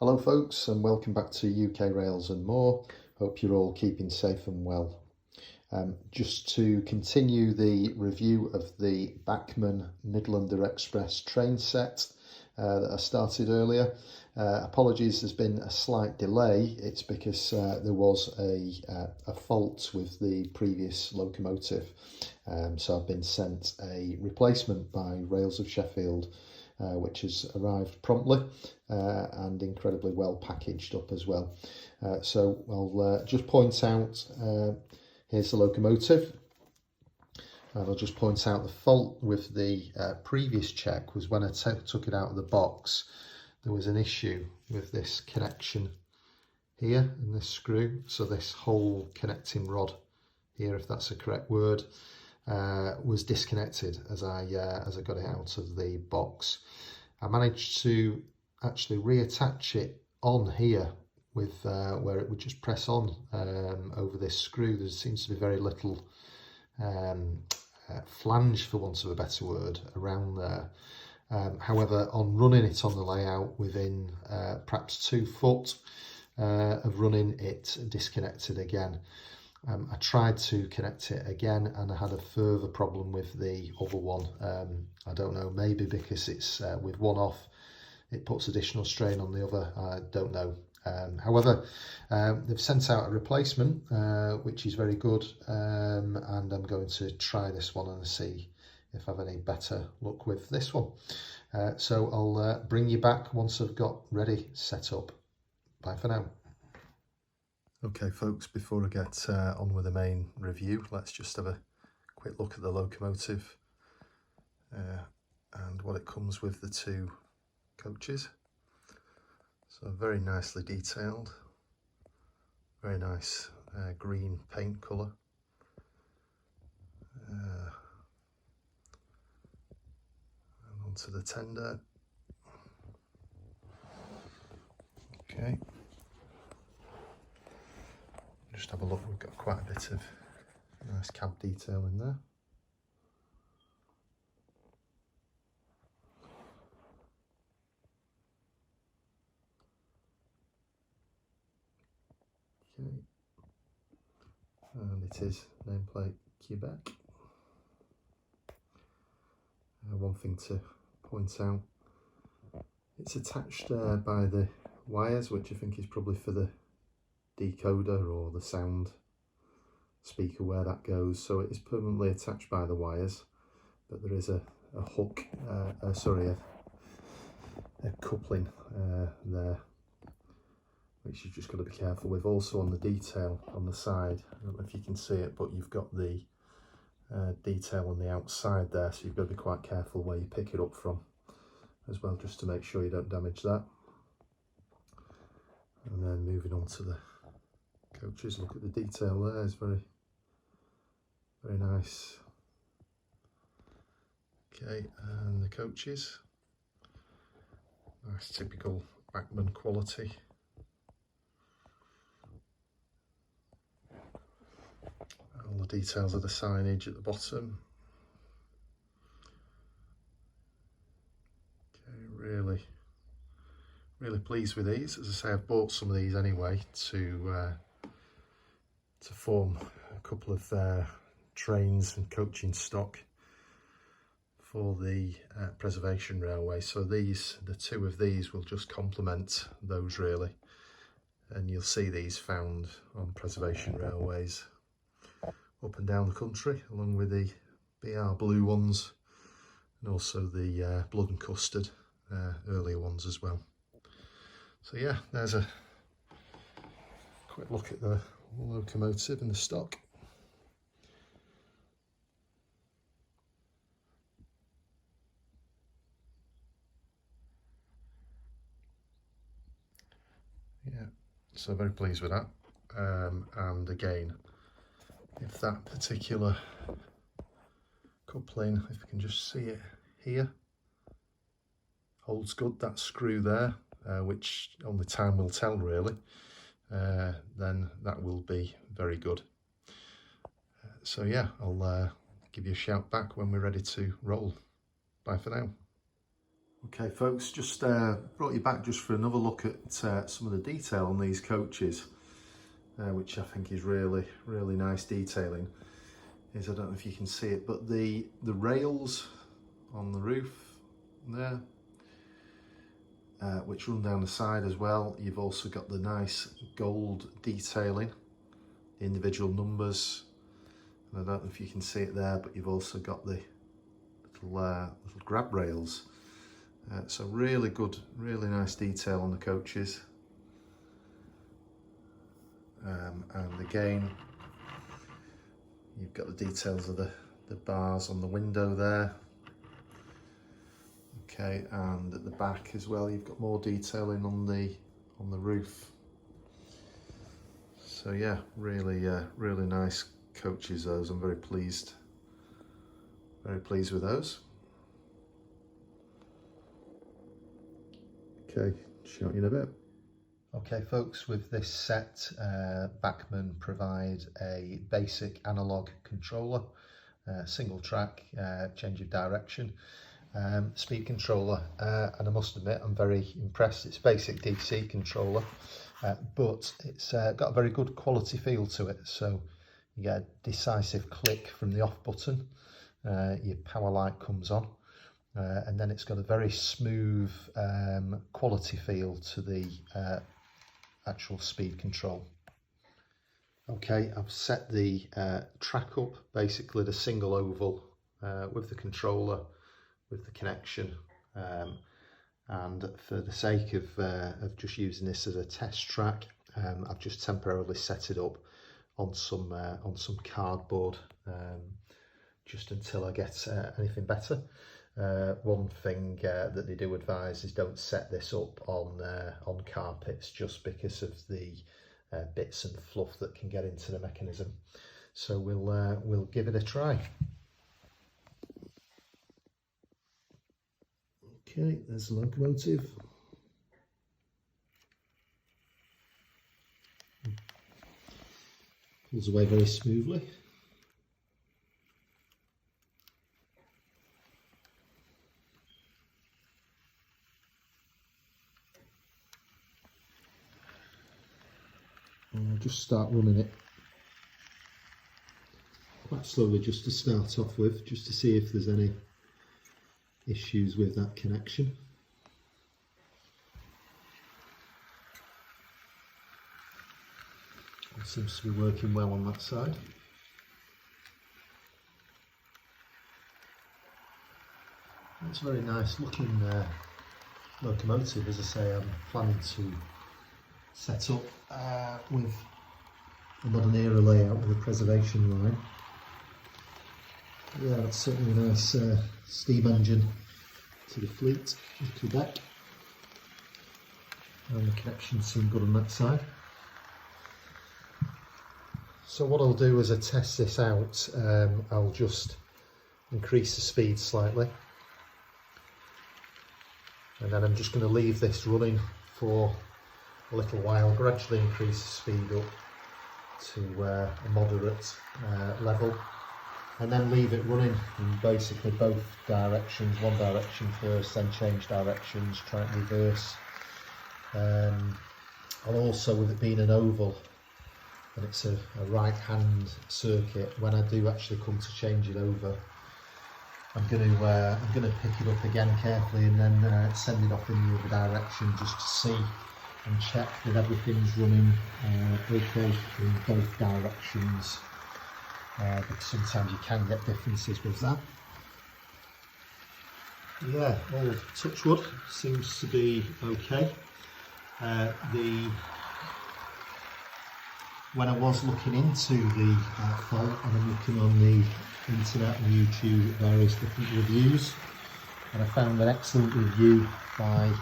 Hello folks, and welcome back to UK Rails and More. Hope you're all keeping safe and well. Just to continue the review of the Bachmann Midlander Express train set that I started earlier. Apologies, there's been a slight delay. It's because there was a fault with the previous locomotive. So I've been sent a replacement by Rails of Sheffield, which has arrived promptly and incredibly well packaged up as well. So I'll just point out, here's the locomotive, and I'll just point out the fault with the previous check was when I took it out of the box, there was an issue with this connection here in this screw. So this whole connecting rod here, if that's a correct word, was disconnected as I got it out of the box. I managed to actually reattach it on here with where it would just press on over this screw. There seems to be very little flange, for want of a better word, around there. However, on running it on the layout within perhaps 2 foot of running, it disconnected again. I tried to connect it again and I had a further problem with the other one. I don't know, maybe because it's with one off, it puts additional strain on the other. I don't know. However, they've sent out a replacement, which is very good, and I'm going to try this one and see if I have any better luck with this one. So I'll bring you back once I've got ready set up. Bye for now. Okay folks, before I get on with the main review, let's just have a quick look at the locomotive and what it comes with, the 2 coaches. So very nicely detailed, very nice green paint colour. And onto the tender. Okay. Just have a look, we've got quite a bit of nice cab detail in there. Okay. And it is nameplate Quebec. One thing to point out, it's attached by the wires, which I think is probably for the decoder or the sound speaker where that goes. So it is permanently attached by the wires, but there is a hook, a coupling there, which you've just got to be careful with. Also on the detail on the side, I don't know if you can see it, but you've got the detail on the outside there, so you've got to be quite careful where you pick it up from as well, just to make sure you don't damage that. And then moving on to the coaches, look at the detail there, it's very nice. Okay, and the coaches, nice typical Bachmann quality. All the details of the signage at the bottom. Okay, really pleased with these. As I say, I've bought some of these anyway to form a couple of trains and coaching stock for the preservation railway. So the 2 of these will just complement those really, and you'll see these found on preservation railways up and down the country, along with the BR blue ones and also the blood and custard earlier ones as well. So yeah, there's a quick look at the locomotive and the stock. Yeah, so very pleased with that. And again, if that particular coupling, if you can just see it here, holds good, that screw there, which only time will tell really, then that will be very good. So yeah, I'll give you a shout back when we're ready to roll. Bye for now. Okay folks, just brought you back just for another look at some of the detail on these coaches, which I think is really nice detailing. I don't know if you can see it, but the rails on the roof there, which run down the side as well. You've also got the nice gold detailing, the individual numbers, and I don't know if you can see it there, but you've also got the little grab rails. So really good, really nice detail on the coaches. And again, you've got the details of the bars on the window there. Okay, and at the back as well, you've got more detailing on the roof. So yeah, really nice coaches those. I'm very pleased with those. Okay, show you in a bit. Okay folks, with this set, Bachmann provide a basic analog controller, single track, change of direction, speed controller, and I must admit I'm very impressed. It's a basic DC controller, but it's got a very good quality feel to it. So you get a decisive click from the off button, your power light comes on, and then it's got a very smooth quality feel to the actual speed control. Okay, I've set the track up basically the single oval with the controller, with the connection, and for the sake of just using this as a test track, I've just temporarily set it up on some cardboard, just until I get anything better. One thing that they do advise is don't set this up on carpets, just because of the bits and fluff that can get into the mechanism. So we'll give it a try. Okay, there's the locomotive. Pulls away very smoothly. And I'll just start running it quite slowly, just to start off with, just to see if there's any issues with that connection. It seems to be working well on that side. It's a very nice looking locomotive. As I say, I'm planning to set up with a modern era layout with a preservation line. Yeah, that's certainly a nice steam engine to the fleet in Quebec, and the connections seem good on that side. So what I'll do as I test this out, I'll just increase the speed slightly, and then I'm just going to leave this running for a little while, gradually increase the speed up to a moderate level, and then leave it running in basically both directions, one direction first, then change directions, try and reverse. I'll also, with it being an oval and it's a right hand circuit, when I do actually come to change it over, I'm going to pick it up again carefully and then send it off in the other direction, just to see and check that everything's running okay in both directions, because sometimes you can get differences with that. Yeah, all touch wood, seems to be okay. When I was looking into the fault, and I'm looking on the internet and YouTube at various different reviews, and I found an excellent review by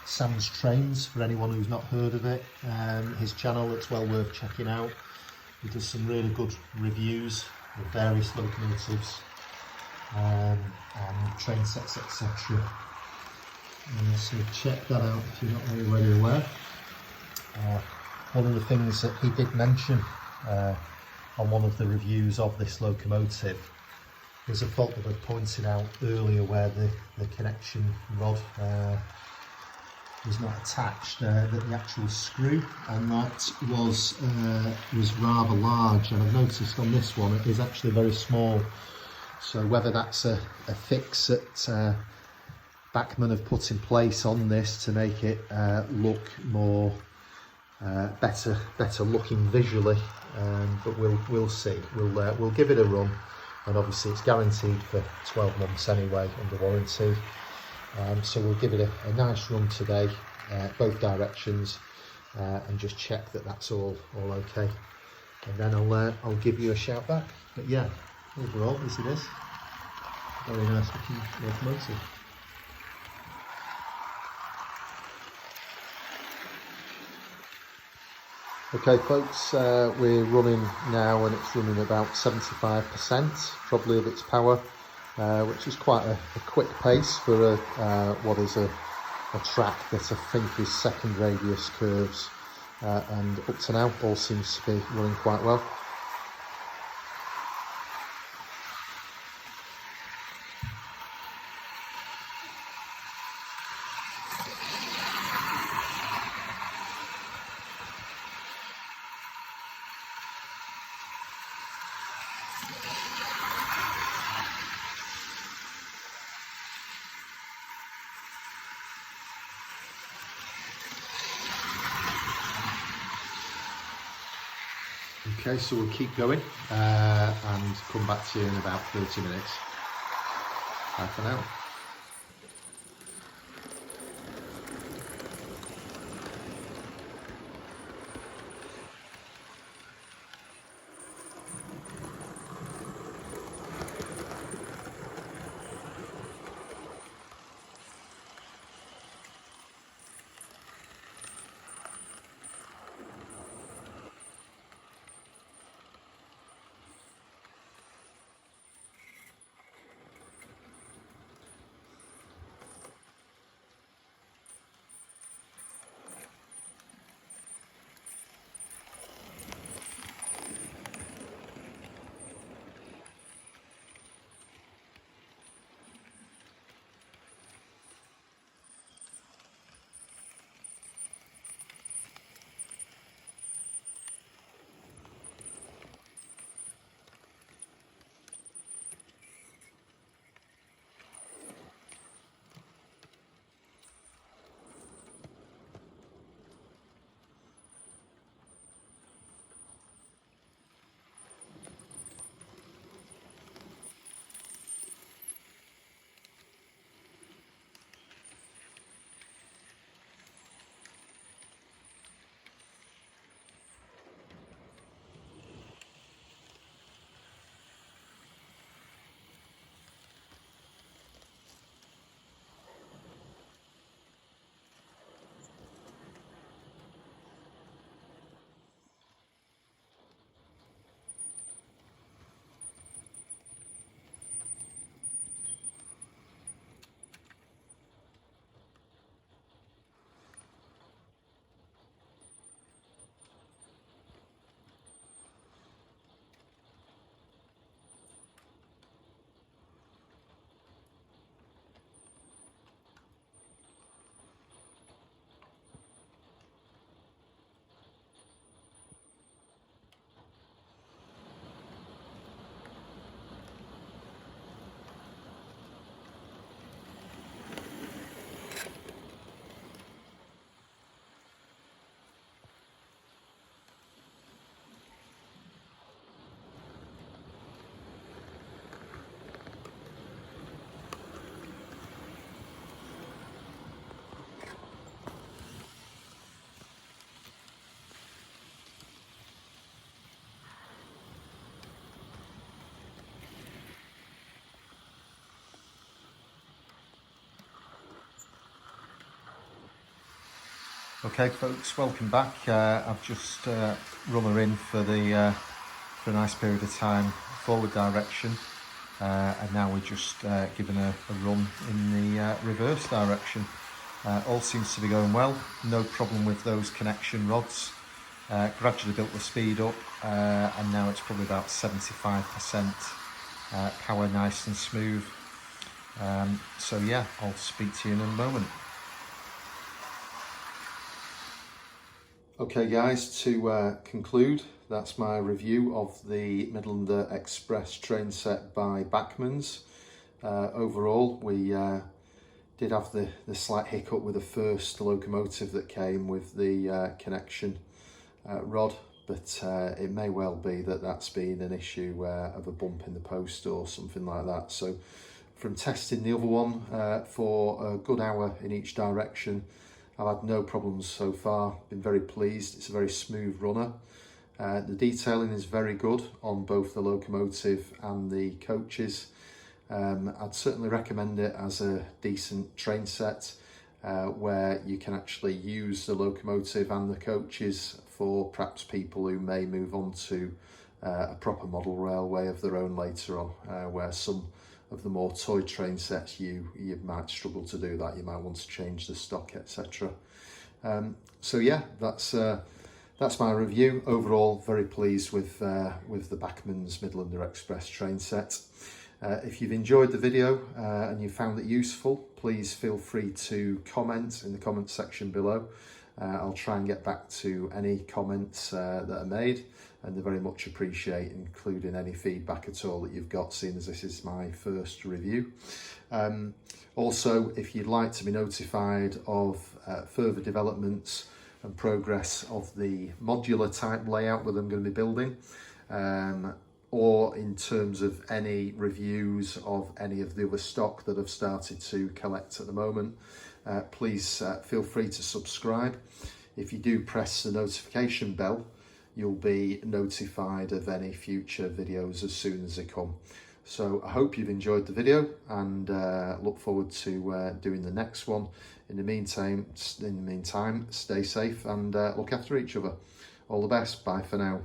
Sam's Trains, for anyone who's not heard of it. His channel, it's well worth checking out. He does some really good reviews of various locomotives and train sets, etc. So check that out if you're not already aware. One of the things that he did mention on one of the reviews of this locomotive There's a fault that I pointed out earlier where the connection rod was not attached, that the actual screw on that was rather large, and I've noticed on this one it is actually very small. So whether that's a fix that Bachmann have put in place on this to make it look more better looking visually, but we'll see. We'll give it a run, and obviously it's guaranteed for 12 months anyway under warranty. So we'll give it a nice run today, both directions, and just check that that's all okay, and then I'll give you a shout back. But yeah, overall this it is. Very nice looking locomotive. Okay folks, we're running now and it's running about 75% probably of its power, which is quite a quick pace for what is a track that I think is second radius curves, and up to now all seems to be running quite well. Okay, so we'll keep going and come back to you in about 30 minutes. Bye for now. Okay folks, welcome back. I've just run her in for a nice period of time forward direction, and now we're just giving her a run in the reverse direction. All seems to be going well, no problem with those connection rods. Gradually built the speed up, and now it's probably about 75% power nice and smooth. So yeah, I'll speak to you in a moment. Okay guys, to conclude, that's my review of the Midlander Express train set by Bachmann's. Overall, we did have the slight hiccup with the first locomotive that came with the connection rod, but it may well be that that's been an issue of a bump in the post or something like that. So from testing the other one for a good hour in each direction, I've had no problems so far, been very pleased. It's a very smooth runner. The detailing is very good on both the locomotive and the coaches. I'd certainly recommend it as a decent train set where you can actually use the locomotive and the coaches for perhaps people who may move on to a proper model railway of their own later on, where some of the more toy train sets you might struggle to do that. You might want to change the stock, etc. So yeah, that's my review. Overall, very pleased with the Bachmann's Midlander Express train set. If you've enjoyed the video and you found it useful, please feel free to comment in the comment section below. I'll try and get back to any comments that are made, and they're very much appreciated, including any feedback at all that you've got, seeing as this is my first review. Also, if you'd like to be notified of further developments and progress of the modular type layout that I'm going to be building, or in terms of any reviews of any of the other stock that I've started to collect at the moment, please feel free to subscribe. If you do press the notification bell, you'll be notified of any future videos as soon as they come. So I hope you've enjoyed the video, and look forward to doing the next one. In the meantime, stay safe and look after each other. All the best. Bye for now.